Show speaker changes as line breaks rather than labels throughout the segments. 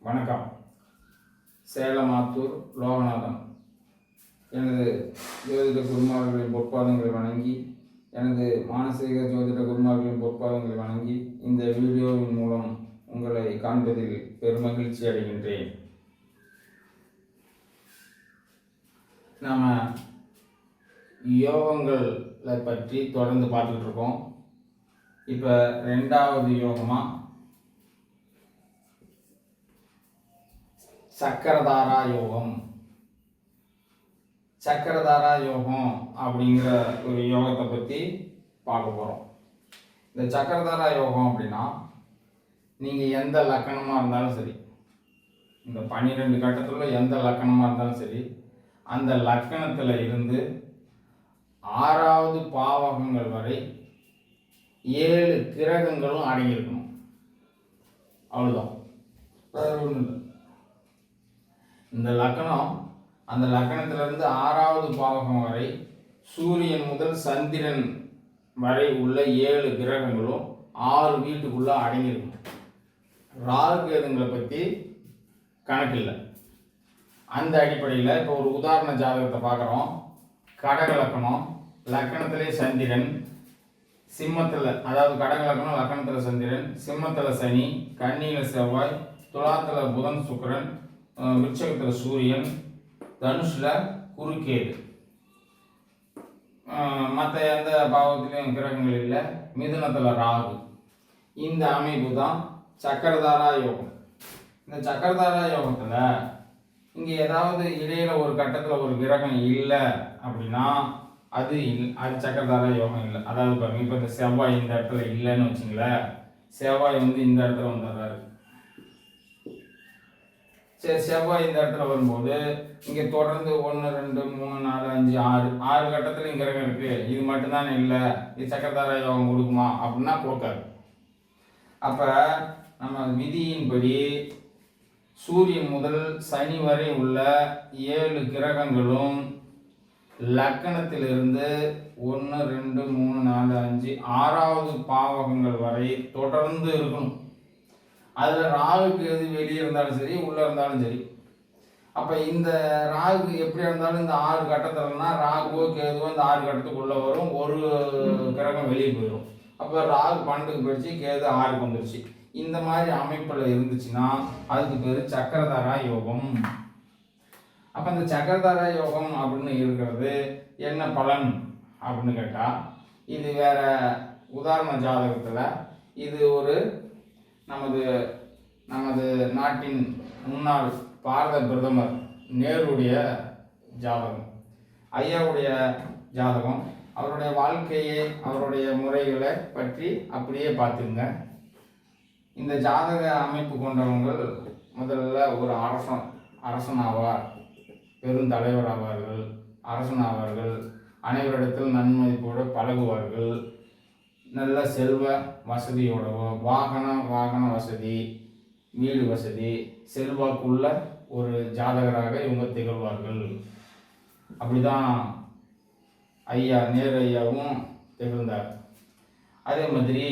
வணக்கம். சேலம் ஆத்தூர் லோகநாதன். எனது ஜோதிட குருமார்களின் பொற்பாதங்களை வணங்கி, எனது மானசீக ஜோதிட குருமார்களின் பொற்பாதங்களை வணங்கி, இந்த வீடியோவின் மூலம் உங்களை காண்பதில் பெருமகிழ்ச்சி அடைகின்றேன். நாம் யோகங்களை பற்றி தொடர்ந்து பார்த்துட்டு இருக்கோம். இப்போ 2வது யோகமாக சக்கரதாரா யோகம். சக்கரதாரா யோகம் அப்படிங்கிற ஒரு யோகத்தை பற்றி பார்க்க போகிறோம். இந்த சக்கரதாரா யோகம் அப்படின்னா, நீங்கள் எந்த லக்கணமாக இருந்தாலும் சரி, இந்த 12 கட்டத்தில் எந்த லக்கணமாக இருந்தாலும் சரி, அந்த லக்கணத்தில் இருந்து 6வது பாவகங்கள் வரை 7 கிரகங்களும் அடங்கியிருக்கணும். அவ்வளோதான், வேறு ஒன்றும் இல்லை. இந்த லக்கணம், அந்த லக்கணத்திலிருந்து 6வது பாவகம் வரை சூரியன் முதல் சந்திரன் வரை உள்ள 7 கிரகங்களும் 6 வீட்டுக்குள்ள அடங்கியிருக்கும். ராகு கேதுங்களை பற்றி கணக்கில்லை. அந்த அடிப்படையில் இப்போ ஒரு உதாரண ஜாதகத்தை பார்க்குறோம். கடக லக்கணம், லக்கணத்திலே சந்திரன், சிம்மத்தில், அதாவது கடக லக்கணம் லக்கணத்தில் சந்திரன், சிம்மத்தில் சனி, கன்னியில் செவ்வாய், துலாத்தில் புதன் சுக்கிரன், விருச்சகத்தில் சூரியன், தனுஷில் குருக்கேது, மற்ற எந்த பாவத்திலையும் கிரகங்கள் இல்லை, மிதுனத்தில் ராகு. இந்த அமைப்பு தான் சக்கரதாரா யோகம். இந்த சக்கரதாரா யோகத்தில் இங்கே ஏதாவது இடையில ஒரு கட்டத்தில் ஒரு கிரகம் இல்லை அப்படின்னா அது சக்கரதாரா யோகம் இல்லை. அதாவது பாருங்க, இப்போ இந்த செவ்வாய் இந்த இடத்துல இல்லைன்னு வச்சுங்களேன், செவ்வாய் இந்த இடத்துல வந்துடுறாரு. சரி, செவ்வாய் இந்த இடத்துல வரும்போது இங்கே தொடர்ந்து 1 2 3 4 5 6 கட்டத்தில் இங்கே கிரகம் இருக்கு, இது மட்டும்தானே இல்லை, இது சக்கரதாரா யோகம் கொடுக்குமா அப்படின்னா கொடுக்காது. அப்போ நம்ம விதியின்படி சூரியன் முதல் சனி வரை உள்ள 7 கிரகங்களும் லக்கணத்திலிருந்து 1 2 3 4 5 6வது பாவகங்கள் வரை தொடர்ந்து இருக்கணும். அதில் ராகுக்கு எது வெளியே இருந்தாலும் சரி, உள்ளே இருந்தாலும் சரி. அப்போ இந்த ராகு எப்படி இருந்தாலும் இந்த 6 கட்டத்தில்னா ராகுவோ கேதுவோ இந்த 6 கட்டத்துக்குள்ளே வரும், ஒரு கிரகம் வெளியே போயிடும். அப்போ ராகு 12க்கு போயிடுச்சு, கேது 6க்கு வந்துருச்சு. இந்த மாதிரி அமைப்பில் இருந்துச்சுன்னா அதுக்கு பேர் சக்கரதாரா யோகம். அப்போ இந்த சக்கரதாரா யோகம் அப்படின்னு இருக்கிறது என்ன பலன் அப்படின்னு கேட்டால், இது வேற உதாரண ஜாதகத்தில் இது ஒரு நமது நாட்டின் முன்னாள் பாரத பிரதமர் நேருடைய ஜாதகம், ஐயாவுடைய ஜாதகம். அவருடைய வாழ்க்கையை, அவருடைய முறைகளை பற்றி அப்படியே பார்த்துங்க. இந்த ஜாதக அமைப்பு கொண்டவங்கள் முதல்ல ஒரு அரசன் ஆவார், பெருந்தலைவர் ஆவார்கள், அரசன் ஆவார்கள், அனைவரிடத்தில் நன்மதிப்போடு பழகுவார்கள், நல்ல செல்வ வசதியோடவோ வாகன வசதி, வீடு வசதி, செல்வாக்குள்ள ஒரு ஜாதகராக இவங்க திகழ்வார்கள். அப்படிதான் ஐயா நேரு ஐயாவும் திகழ்ந்தார். அதே மாதிரி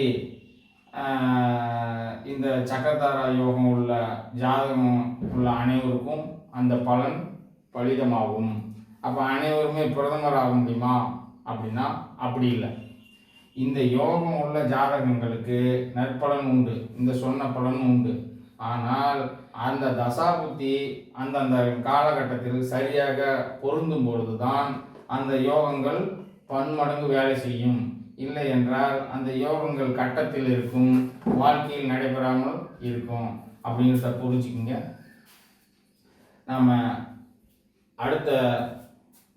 இந்த சக்கரதாரா யோகம் உள்ள ஜாதகம் உள்ள அனைவருக்கும் அந்த பலன் பலிதமாகும். அப்போ அனைவருமே பிரதமர் ஆக முடியுமா அப்படின்னா அப்படி இல்லை. இந்த யோகம் உள்ள ஜாதகங்களுக்கு நற்பலன் உண்டு, இந்த சொன்ன பலனும் உண்டு. ஆனால் அந்த தசாபுத்தி அந்தந்த காலகட்டத்தில் சரியாக பொருந்தும் பொழுது தான் அந்த யோகங்கள் பன்மடங்கு வேலை செய்யும். இல்லை என்றால் அந்த யோகங்கள் கட்டத்தில் இருக்கும், வாழ்க்கையில் நடைபெறாமல் இருக்கும். அப்படிங்கிறத புரிஞ்சுக்கிங்க. நாம் அடுத்த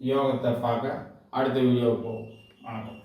யோகத்தை பார்க்க அடுத்த வீடியோவுக்கு போவோம். வணக்கம்.